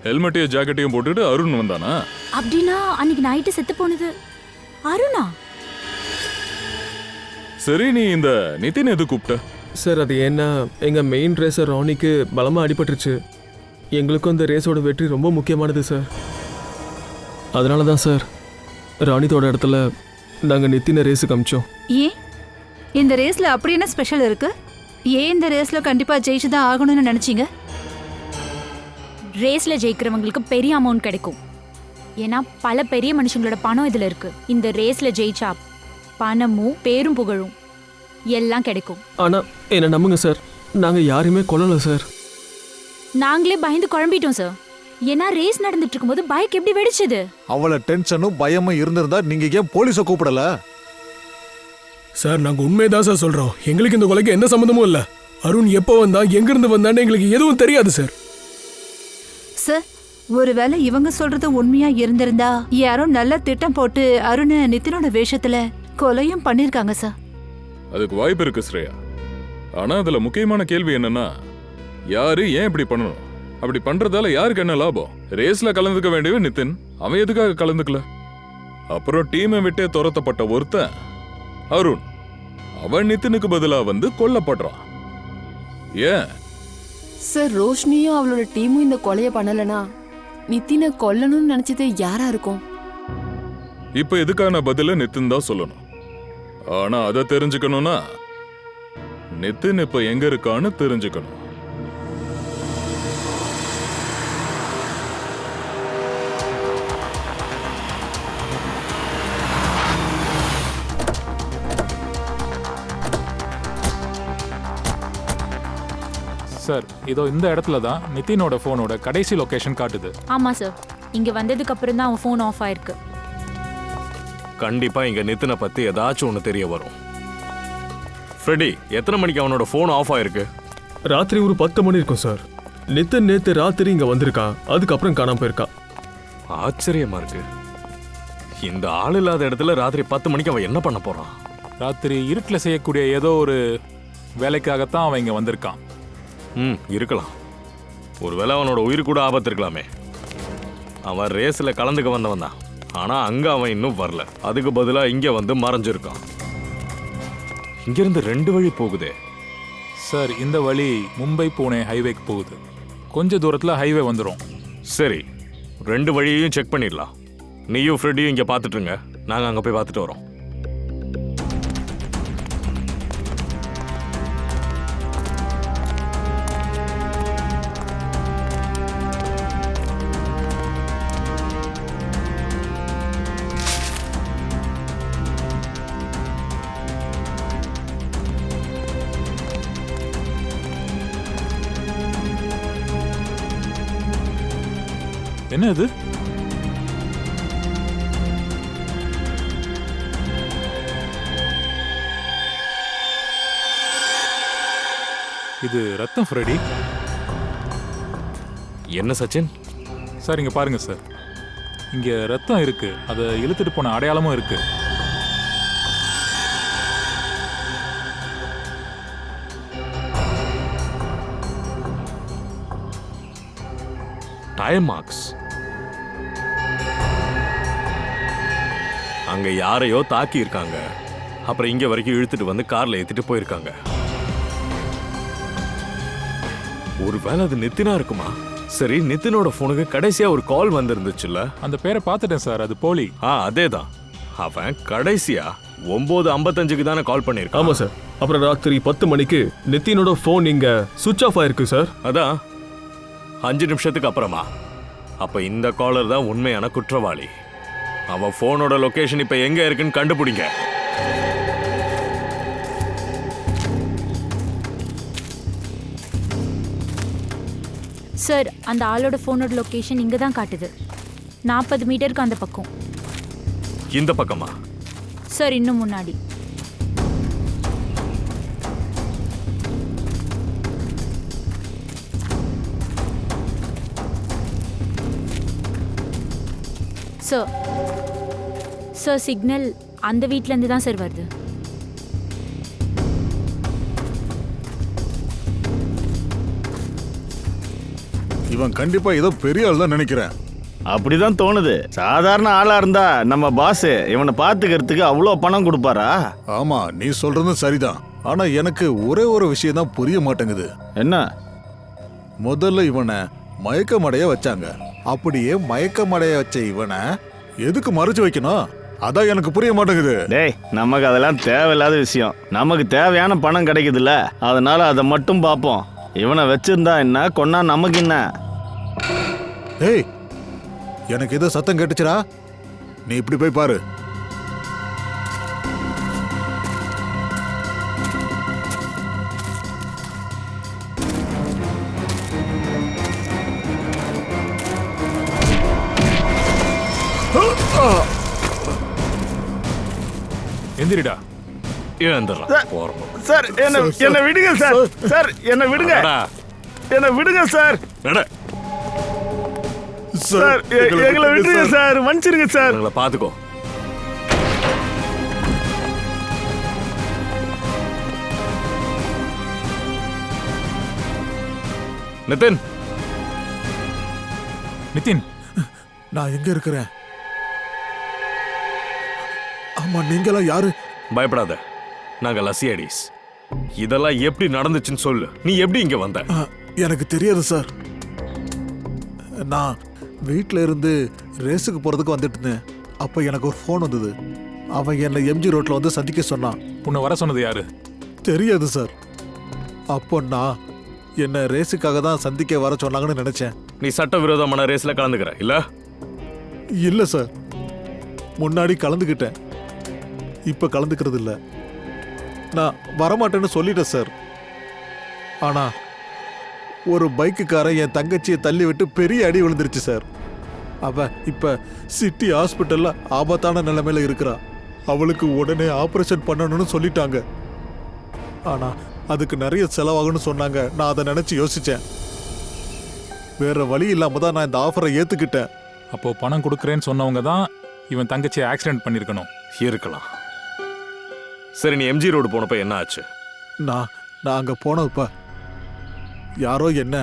ஹெல்மெட்டையும் ஜாக்கெட்டையும் போட்டுட்டு அருண் வந்தானா? அப்படின்னா அன்னைக்கு நைட்டு செத்து போனது அருணா? சரி, நீ இந்த நிதின் எது கூப்பிட்ட? சார் அது ஏன்னா எங்க மெயின் ரேசர் ராணிக்கு பலமா அடிபட்டுருச்சு. எங்களுக்கும் இந்த ரேஸோட வெற்றி ரொம்ப முக்கியமானது சார். அதனால தான் சார் ராணித்தோட இடத்துல நாங்கள் நித்தின ரேஸுக்கு அமிச்சோம். ஏன் இந்த ரேஸ்ல அப்படி என்ன ஸ்பெஷல் இருக்கு? ஏன் இந்த ரேஸ்ல கண்டிப்பா ஜெயிச்சு தான் ஆகணும்னு நினைச்சீங்க? ரேஸ்ல ஜெயிக்கிறவங்களுக்கு பெரிய அமௌண்ட் கிடைக்கும். ஏன்னா பல பெரிய மனுஷங்களோட பணம் இதுல இருக்கு. இந்த ரேஸ்ல ஜெயிச்சா பணமும் பேரும் புகழும் எல்லாம் கிடைக்கும். ஆனால் என்னை நம்புங்க சார், நாங்கள் யாரையுமே கொல்லலை சார். நாங்களே பயந்து குழம்பிட்டோம் சார். ஏன்னா ரேஸ் நடந்துட்டு இருக்கும்போது பைக் எப்படி வெடிச்சது? அவளை டென்ஷனும் பயமும் இருந்திருந்தா நீங்க ஏன் போலீஸை கூப்பிடல? சார் நாங்க உண்மையதான் சார் சொல்றோம். எங்களுக்கு இந்த கொலைக்கு எந்த சம்மந்தமும் இல்ல. அருண் எப்போ வந்தா எங்கிருந்து வந்தான்னு எங்களுக்கு எதுவும் தெரியாது சார். சார் ஒருவேளை இவங்க சொல்றது உண்மையா இருந்திருந்தா யாரோ நல்ல திட்டம் போட்டு அருணை நித்தினோட வேஷத்துல கொலையும் பண்ணிருக்காங்க சார். அதுக்கு வாய்ப்பு இருக்கு ஸ்ரேயா. ஆனா அதுல முக்கியமான கேள்வி என்னன்னா, யாரு ஏன் இப்படி பண்ணணும்? அப்படி பண்றதால யாருக்கு என்ன லாபம்? ரேஸ்ல கலந்துக்க வேண்டியவன் நிதின், அவன் எதுக்காக கலந்துக்கல? அப்புறம் டீமை விட்டே துரத்தப்பட்ட ஒருத்தன் அருண், அவன் நிதினுக்கு பதிலா வந்து கொல்லப்படுறான். ஏன் சார் ரோஷினியும் அவளோட டீமும் இந்த கொலையை பண்ணலனா நித்தினை கொல்லணும்னு நினைச்சது யாரா இருக்கும்? இப்ப இதுக்கான பதில நிதின் தான் சொல்லணும். ஆனா அதை தெரிஞ்சுக்கணும்னா நிதின் இப்ப எங்க இருக்கான்னு தெரிஞ்சுக்கணும். சார் இதோ இந்த இடத்துல தான் நிதினோட ஃபோனோட கடைசி லொகேஷன் காட்டுது. ஆமா சார், இங்க வந்ததுக்கு அப்புறம் தான் அவன் ஃபோன் ஆஃப் ஆயிருக்கு. கண்டிப்பா இங்க நித்தினை பத்தி ஏதாச்சும் ஒன்று தெரிய வரும். ஃப்ரெடி, எத்தனை மணிக்கு அவனோட ஃபோன் ஆஃப் ஆயிருக்கு? ராத்திரி ஒரு 10 மணி இருக்கும் சார். நித்தின் நேத்து ராத்திரி இங்க வந்திருக்கான், அதுக்கப்புறம் காணாம போயிருக்கான். ஆச்சரியமா இருக்கு. இந்த ஆள் இல்லாத இடத்துல ராத்திரி 10 மணிக்கு அவன் என்ன பண்ண போறான்? ராத்திரி இருட்டில் செய்யக்கூடிய ஏதோ ஒரு வேலைக்காகத்தான் அவன் இங்கே வந்திருக்கான். இருக்கலாம். ஒருவேளை அவனோட உயிர் கூட ஆபத்து இருக்கலாமே. அவன் ரேஸில் கலந்துக்க வந்தவன் தான். ஆனால் அங்கே அவன் இன்னும் வரல. அதுக்கு பதிலாக இங்கே வந்து மறைஞ்சிருக்கான். இங்கிருந்து 2 வழி போகுதே சார். இந்த வழி மும்பை புனே ஹைவேக்கு போகுது. கொஞ்ச தூரத்தில் ஹைவே வந்துடும். சரி, 2 வழியையும் செக் பண்ணிடலாம். நீயும் ஃப்ரெடியும் இங்கே பார்த்துட்டுருங்க, நாங்கள் அங்கே போய் பார்த்துட்டு வரோம். என்ன இது? இது ரத்தம் ஃப்ரெடி. என்ன சச்சின்? சார் இங்க பாருங்க சார், இங்க ரத்தம் இருக்கு. அதை இழுத்துட்டு போன அடையாளமும் இருக்கு. Tyre marks. அங்க யாரையோ தாக்கி இருக்காங்க. அப்புறம் இங்க வரைக்கும் இழுத்துட்டு வந்து கார்ல ஏத்திட்டு போயிருக்காங்க. ஒருவேளை அது நித்தினா இருக்குமா? சரி, நித்தினோட போனுக்கு கடைசியா ஒரு கால் வந்திருந்துச்சுல்ல? அந்த பேரை பார்த்துட்டேன் சார், அது போலி. அதேதான். அவன் கடைசியா 9:55க்கு தானே கால் பண்ணிருக்கான். ஆமா சார். அப்புறம் ராத்திரி 10 மணிக்கு நித்தினோட போன் இங்க சுவிட்ச் ஆஃப் ஆயிருக்கு சார். அதான் 5 நிமிஷத்துக்கு அப்புறமா. அப்ப இந்த காலர் தான் உண்மையான குற்றவாளி. அவன் போனோட லொகேஷன் இப்ப எங்க இருக்குன்னு கண்டுபிடிங்க. சார், அந்த ஆளோட ஃபோனோட லொகேஷன் இங்க தான் காட்டுது. 40 மீட்டருக்கு அந்த பக்கம். இந்த பக்கமா? சார் இன்னும் முன்னாடி. சார் சார் சிக்னல் அந்த வீட்ல இருந்து தான் சார் வருது. இவன் கண்டிப்பா ஏதோ பெரிய ஆள் தான் நினைக்கிறேன். அப்படிதான் தோணுது. சாதாரண ஆளா இருந்தா நம்ம பாஸ் இவனை பாத்துக்கிறதுக்கு அவ்வளோ பணம் கொடுப்பாரா? ஆமா, நீ சொல்றதும் சரிதான். ஆனா எனக்கு ஒரே ஒரு விஷயம் தான் புரிய மாட்டேங்குது. என்ன? முதல்ல இவனை மயக்கமடைய வச்சாங்க. அப்படியே மயக்கமடைய வச்ச இவனை எதுக்கு மறைச்சு வைக்கணும்? அதான் எனக்கு புரிய மாட்டேங்குது. டேய், நமக்கு அதெல்லாம் தேவையில்லாத விஷயம். நமக்கு தேவையான பணம் கிடைக்குதுல்ல, அதனால அதை மட்டும் பார்ப்போம். இவனை வச்சிருந்தா என்ன, கொன்னா நமக்கு என்ன? ஏய், எனக்கு ஏதோ சத்தம் கேட்டுச்சுடா. நீ இப்படி போய் பாரு. எந்திரிடா. சார் என்ன விடுங்க சார். சார் என்ன விடுங்க. என்ன விடுங்க சார். சார் எங்களை விடுங்க சார். மன்னிச்சிருங்க சார். உங்களை பாத்துக்கோ. நிதின், நிதின், நான் எங்க இருக்கிறேன்? ஆமா, நீங்களாம் யாரு? பயப்படாத, நாங்க லசியாடிஸ். இதெல்லாம் எப்படி நடந்துச்சுன்னு சொல்லு. நீ எப்படி இங்க வந்த? எனக்கு தெரியாது சார். நான் வீட்டில் இருந்து ரேஸுக்கு போறதுக்கு வந்துட்டு இருந்தேன். அப்ப எனக்கு ஒரு ஃபோன் வந்தது. அவன் என்னை எம்ஜி ரோட்ல வந்து சந்திக்க சொன்னான். உன்னை வர சொன்னது யாரு? தெரியாது சார். அப்போ நான் என்ன ரேஸுக்காக தான் சந்திக்க வர சொன்னாங்கன்னு நினைச்சேன். நீ சட்டவிரோதமான ரேஸ்ல கலந்துக்கிற இல்ல? இல்ல சார், முன்னாடி கலந்துக்கிட்டேன், இப்ப கலந்துக்கிறது இல்ல. நான் வரமாட்டேன்னு சொல்லிட்டேன் சார். ஆனா ஒரு பைக்குக்காரன் என் தங்கச்சியை தள்ளி விட்டு பெரிய அடி விழுந்துருச்சு சார். அவ இப்ப சிட்டி ஹாஸ்பிட்டல்ல ஆபத்தான நிலைமையில இருக்கிறா. அவளுக்கு உடனே ஆபரேஷன் பண்ணணும்னு சொல்லிட்டாங்க. ஆனா அதுக்கு நிறைய செலவாகும்னு சொன்னாங்க. நான் அதை நினைச்சு யோசிச்சேன். வேற வழி இல்லாம தான் நான் இந்த ஆஃபரை ஏத்துக்கிட்டேன். அப்போ பணம் கொடுக்குறேன்னு சொன்னவங்க தான் இவன் தங்கச்சியை ஆக்சிடென்ட் பண்ணிருக்கணும். இருக்கலாம். சரி, நீ எம்ஜி ரோடு போனப்ப என்ன ஆச்சு? நான் அங்க போனப்ப யாரோ என்ன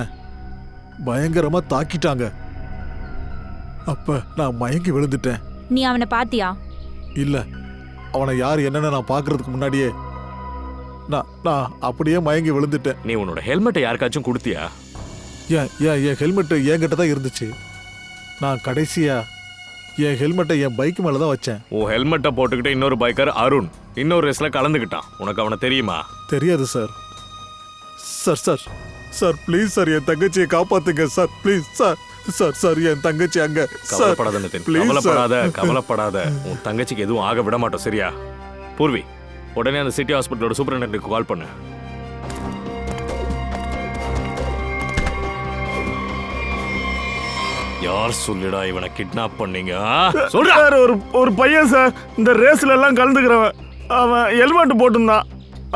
பயங்கரமா தாக்கிட்டாங்க. அப்ப நான் மயங்கி விழுந்துட்டேன். நீ அவனை பாத்தியா? இல்ல, அவனை யார் என்னன்னு நான் பாக்குறதுக்கு முன்னாடியே நான் அப்படியே மயங்கி விழுந்துட்டேன். நீ உன்னோட ஹெல்மெட்டை யாருக்காச்சும் கொடுத்தியா? என் ஹெல்மெட் என்கிட்ட தான் இருந்துச்சு. நான் கடைசியா என் ஹெல்மெட்டை என் பைக் மேல தான் வச்சேன். உன் ஹெல்மெட்டை போட்டுக்கிட்டு இன்னொரு பைக்கர் அருண் இன்னொரு ரேஸ்ல கலந்துக்கிட்டான். உனக்கு அவனை தெரியுமா? தெரியாது sir. Sir sir sir please sir, என் தங்கச்சியை காப்பாத்துங்க sir. Please sir. Sir sir என் தங்கச்சி அங்க. கவலைப்படாத நிதின், கவலைப்படாத. உன் தங்கச்சிக்கு எதுவும் ஆக விட மாட்டோம், சரியா? பூர்வி, உடனே அந்த சிட்டி ஹாஸ்பிட்டலோட சூப்பரிண்டென்டென்ட்க்கு கால் பண்ணு. யார் சொல்லிடா இவனை கிட்னாப் பண்ணீங்க? சார், ஒரு பையன் சார், இந்த ரேஸ்ல எல்லாம் கலந்துக்கிறவன். அவன் ஹெல்மெட் போட்டிருந்தான்.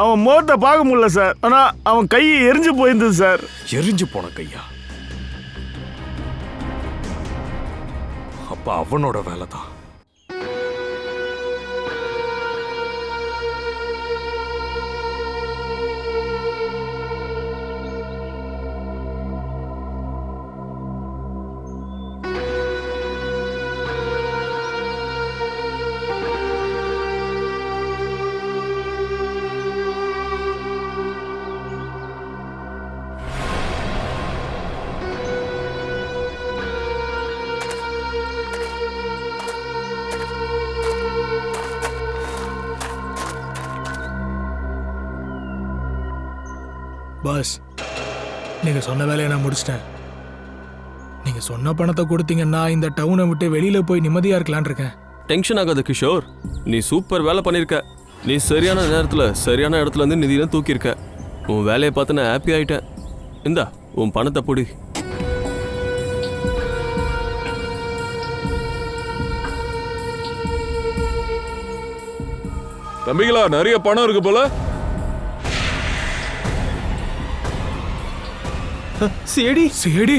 அவன் முகத்தை பார்க்க முடியல சார். ஆனா அவன் கை எரிஞ்சு போயிருந்தது சார். எரிஞ்சு போன கையா? அப்ப அவனோட வேலை தான். பாஸ், நீங்க சொன்ன வேலையை நான் முடிச்சிட்டேன். நீங்க சொன்ன பணத்தை கொடுத்தீங்கன்னா இந்த டவுனை விட்டு வெளியில போய் நிம்மதியா இருக்கலான் இருக்கேன். டென்ஷன் ஆகாத கிஷோர், நீ சூப்பர் வேலை பண்ணிருக்க. நீ சரியான நேரத்துல சரியான இடத்துல இருந்து நிதியெல்லாம் தூக்கியிருக்க. உன் வேலையை பார்த்து நான் ஹாப்பி ஆயிட்டேன். இந்தா உன் பணத்தை பொடி. தம்பிகளா, நிறைய பணம் இருக்கு போல. சேடி சேடி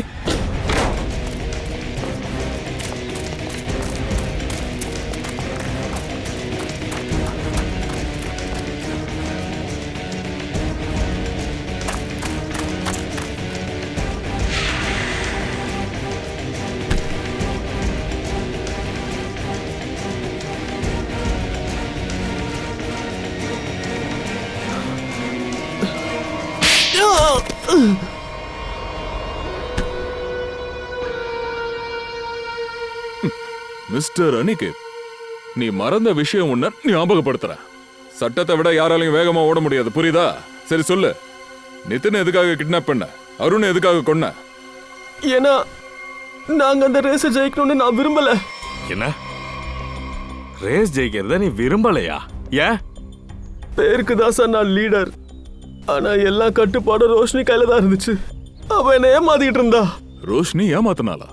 மிஸ்டர் அனிகேத், நீ மறந்த விஷயம் ஒண்ண ஞாபகப்படுத்துற. சட்டத்தை விட யாராலையும் வேகமா ஓட முடியாது, புரியுதா? சரி சொல்லு, நிதின் எதுக்காக கிட்னாப் பண்ண, அருண் எதுக்காக கொன்ன? ஏன்னா நாங்க அந்த ரேஸை ஜெயிக்கணும்னு நான் விரும்பல. என்ன ரேஸ் ஜெயிக்கிறத நீ விரும்பலையா? ஏன்? பேருக்கு தான் சார் நான் லீடர். ஆனா எல்லா கட்டுப்பாடும் ரோஷினி கையில தான் இருந்துச்சு. அவ என்ன ஏமாத்திட்டு இருந்தா. ரோஷினி ஏமாத்தினாளா?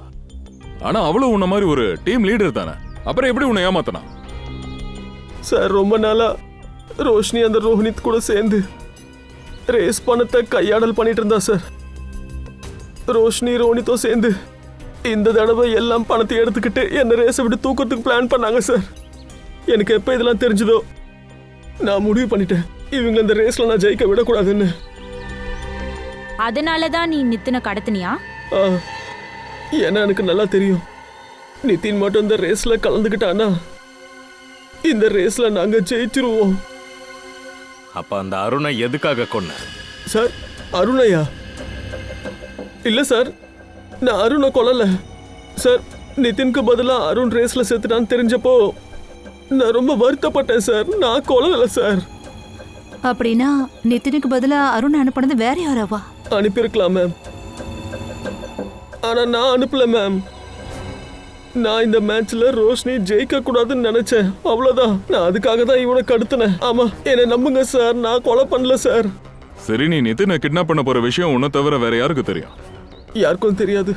ஆனா அவளும் உன்ன மாதிரி ஒரு டீம் லீடர் தானே, அப்புறம் எப்படி உன்னை ஏமாத்தினா? சார் ரொம்ப நாளா ரோஷினி அந்த ரோஹினித் கூட சேர்ந்து ரேஸ் பணத்தை கையாடல் பண்ணிட்டு இருந்தா சார். ரோஷினி ரோஹினித்தும் சேர்ந்து இந்த தடவை எல்லாம் பணத்தை எடுத்துக்கிட்டு என்ன ரேஸை விட்டு தூக்கிறதுக்கு பிளான் பண்ணாங்க சார். எனக்கு எப்போ இதெல்லாம் தெரிஞ்சதோ நான் முடிவு பண்ணிட்டேன், இவங்க இந்த ரேஸ்ல நான் ஜெயிக்க விடக்கூடாதுன்னு. அதனாலதான் நீ நித்தினை கடத்தினியா? ஏன்னா எனக்கு நல்லா தெரியும், நிதின் மட்டும் இந்த ரேஸ்ல கலந்துக்கிட்டானா இந்த ரேஸ்ல நாங்க ஜெயிச்சிருவோம். அப்ப அந்த அருணை எதுக்காக கொன்ன? சார் அருணையா? இல்ல சார், நான் அருணை கொல்லல சார். நிதினுக்கு பதிலா அருண் ரேஸ்ல செத்துட்டான்னு தெரிஞ்சப்போ நான் ரொம்ப வருத்தப்பட்டேன் சார். நான் கொல்லல சார். அப்படின்னா நிதினுக்கு பதிலா அருண் அனுப்பினது வேற யாராவா? அனுப்பியிருக்கலாம் மேம், ஆனா நான் அனுப்பல மேம். நான் இந்த மேட்ச்ல ரோஷினி ஜெயிக்க கூடாதுன்னு நினைச்சேன், அவ்வளவுதான். நான் அதுக்காக தான் இவனை கடத்தினேன். ஆமா, என்னை நம்புங்க சார், நான் கொலை பண்ணல சார். சரி, நீ நிதினை கிட்னாப் பண்ண போற விஷயம் உன்னை தவிர வேற யாருக்கு தெரியும்? யாருக்கும் தெரியாது.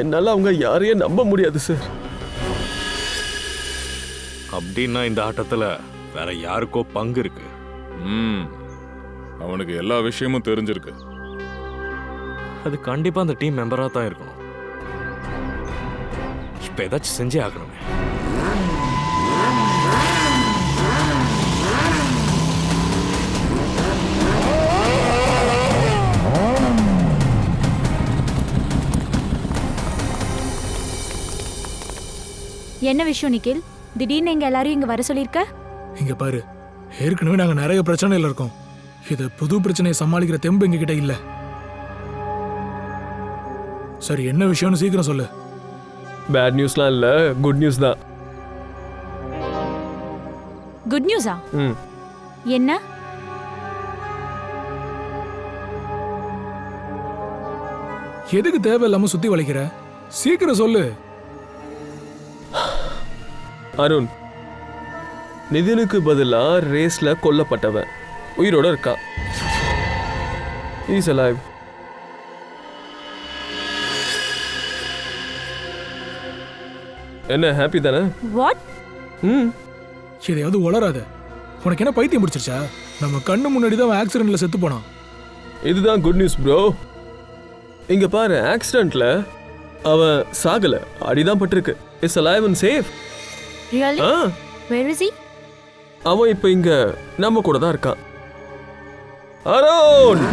என்னால அவங்க யாரையும் நம்ப முடியாது சார். அப்படின்னா இந்த ஆட்டத்துல வேற யாருக்கோ பங்கு இருக்கு. அவனுக்கு எல்லா விஷயமும் தெரிஞ்சிருக்கு. அது கண்டிப்பா அந்த டீம் மெம்பரா தான் இருக்கணும். இப்ப ஏதாச்சும் செஞ்சே ஆகணுமே. என்ன விஷயம் நிக்கில்? திடீர்னு எங்க எல்லாரும் இங்க வர சொல்லிருக்க? இங்க பாரு, ஏற்கனவே நாங்க நிறைய பிரச்சனையில இருக்கோம். இது புது பிரச்சனையை சமாளிக்கிற தெம்பு எங்க கிட்ட இல்ல. சரி, என்ன விஷயம்னு சீக்கிரம் சொல்லு. பேட் நியூஸ்லாம் இல்ல, குட் நியூஸ் தான். குட் நியூஸா? என்ன? எதுக்கு தேவையில்லாம சுத்தி வளைக்கிற? சீக்கிரம் சொல்லு. அருண் நிதினுக்கு பதிலா ரேஸ்ல கொல்லப்பட்டவன் உயிரோட இருக்கான். Is alive. என்ன ஹாப்பி தானே? வாட்? எதையாவது உளராத. உனக்கு என்ன பைத்தியம் பிடிச்சிருச்சா? நம்ம கண்ணு முன்னாடி தான் ஆக்சிடென்ட்ல செத்து போனான். இதுதான் குட் நியூஸ் ப்ரோ. இங்க பாரு, ஆக்சிடென்ட்ல அவன் சாகல, அடிதான் பட்டிருக்கு. Is alive and safe. Really? Where is he? அவன் இப்ப இங்க நம்ம கூட தான் இருக்கான். அருண்!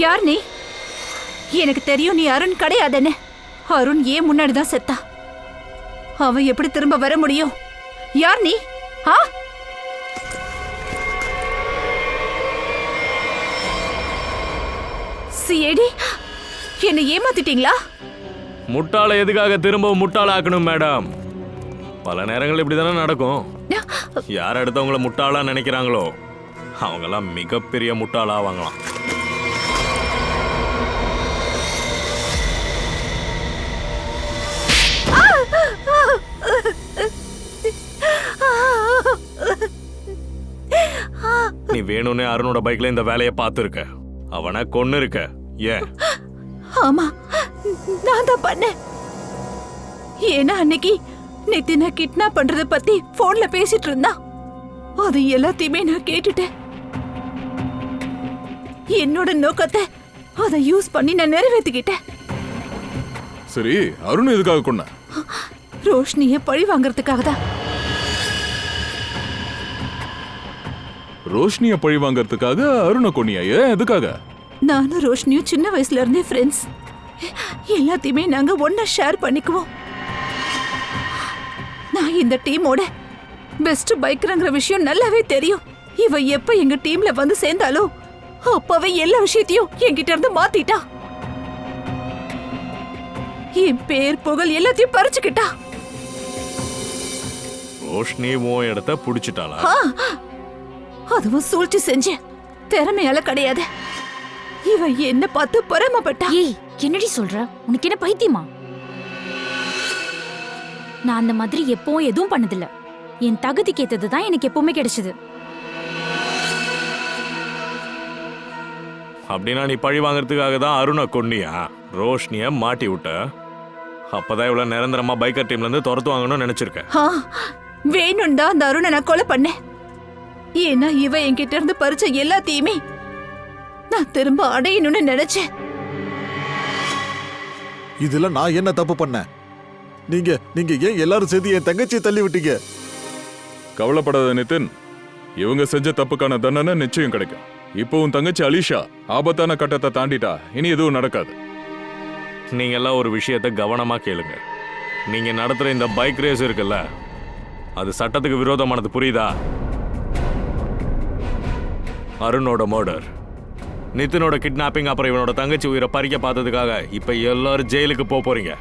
யார் நீ? எனக்கு தெரியும் நீ அருண் கிடையாதுன்னு. அருண் ஏன் முன்னாடி தான் செத்தா. அவன் எப்படி திரும்ப வர முடியும்? யார் நீ? சிஏடி, என்னை ஏமாத்திட்டீங்களா? முட்டாளை எதுக்காக திரும்ப முட்டாளாக்கணும் மேடம்? பல நேரங்கள் இப்படிதானே நடக்கும். யார் அடுத்தவங்கள முட்டாளா நினைக்கிறாங்களோ அவங்கெல்லாம் மிகப்பெரிய முட்டாளாவாங்களாம். நீ வேணும்னே அருணோட பைக்ல இந்த வேலையை பார்த்துருக்க, அவனை கொன்னு இருக்க. ஏன்? ஆமா, நான் தான் பண்ணேன். ஏன்னா அன்னைக்கு நித்தினை கிட்னாப் பண்றத பத்தி போன்ல பேசிட்டு இருந்தா. அது எல்லாத்தையுமே நான் கேட்டுட்டேன். என்னோட நோக்கத்தை அதை யூஸ் பண்ணி நான் நிறைவேற்றிக்கிட்டேன். சரி, அருண் எதுக்காக கொன்ன? ரோஷினிய பழி வாங்கறதுக்காக தான். ரோஷினிய பழி வாங்கறதுக்காக அருணை கொன்னியா? ஏன், எதுக்காக? நானும் ரோஷினியும் சின்ன வயசுல இருந்தே ஃப்ரெண்ட்ஸ். எல்லாத்தையுமே நாங்க ஒன்னா ஷேர் பண்ணிக்குவோம். நான் இந்த டீமோட பெஸ்ட் பைக்கர்ங்கிற விஷயம் நல்லாவே தெரியும். இவ எப்ப எங்க டீம்ல வந்து சேர்ந்தாலோ அப்பவே எல்லா விஷயத்தையும் என்கிட்ட இருந்து மாத்திட்டா. என் பேர் புகழ் எல்லாத்தையும் பறிச்சுக்கிட்டா. ரோஷினி உன் இடத்த புடிச்சிட்டாளா? அதுவும் சூழ்ச்சி செஞ்சு திறமையால கிடையாது. இவ என்ன பார்த்து பொறாமப்பட்டா. ஏய், என்னடி சொல்ற? உனக்கு என்ன பைத்தியமா? நான் அந்த மாதிரி எப்பவும் எதுவும் பண்ணதில்ல. என் தகுதிக்கு ஏத்தது தான் எனக்கு எப்பவுமே கிடைச்சது. அப்படின்னா நீ பழி வாங்கறதுக்காக தான் அருணை கொன்னியா? ரோஷினிய மாட்டி விட்ட. அப்பதான் இவ்வளவு நிரந்தரமா பைக்கர் டீம்ல இருந்து துரத்துவாங்கன்னு நினைச்சிருக்க. வேணும் தான் அந்த அருணை நான் கொலை பண்ணேன். ஏன்னா இவ என்கிட்ட இருந்து பறிச்ச எல்லாத்தையுமே நான் திரும்ப அடையணும்னு நினைச்சேன். இதுல நான் என்ன தப்பு பண்ணேன்? நீங்க நீங்க ஏன் எல்லாரும் சேர்த்து என் தங்கச்சியை தள்ளி விட்டீங்க? கவலைப்படாத நிதின், இவங்க செஞ்ச தப்புக்கான தண்டனை நிச்சயம் கிடைக்கும். இப்போ உன் தங்கச்சி அலிஷா ஆபத்தான கட்டத்தை தாண்டிட்டா, இனி எதுவும் நடக்காது. நீங்க எல்லாம் ஒரு விஷயத்தை கவனமா கேளுங்க. நீங்க நடத்துற இந்த பைக் ரேஸ் இருக்குல்ல, அது சட்டத்துக்கு விரோதமானது, புரியுதா? அருணோட மர்டர், நிதினோட கிட்னாப்பிங், அப்புறம் இவனோட தங்கச்சி உயிரை பறிக்க பார்த்ததுக்காக இப்ப எல்லாரும் ஜெயிலுக்கு போறீங்க.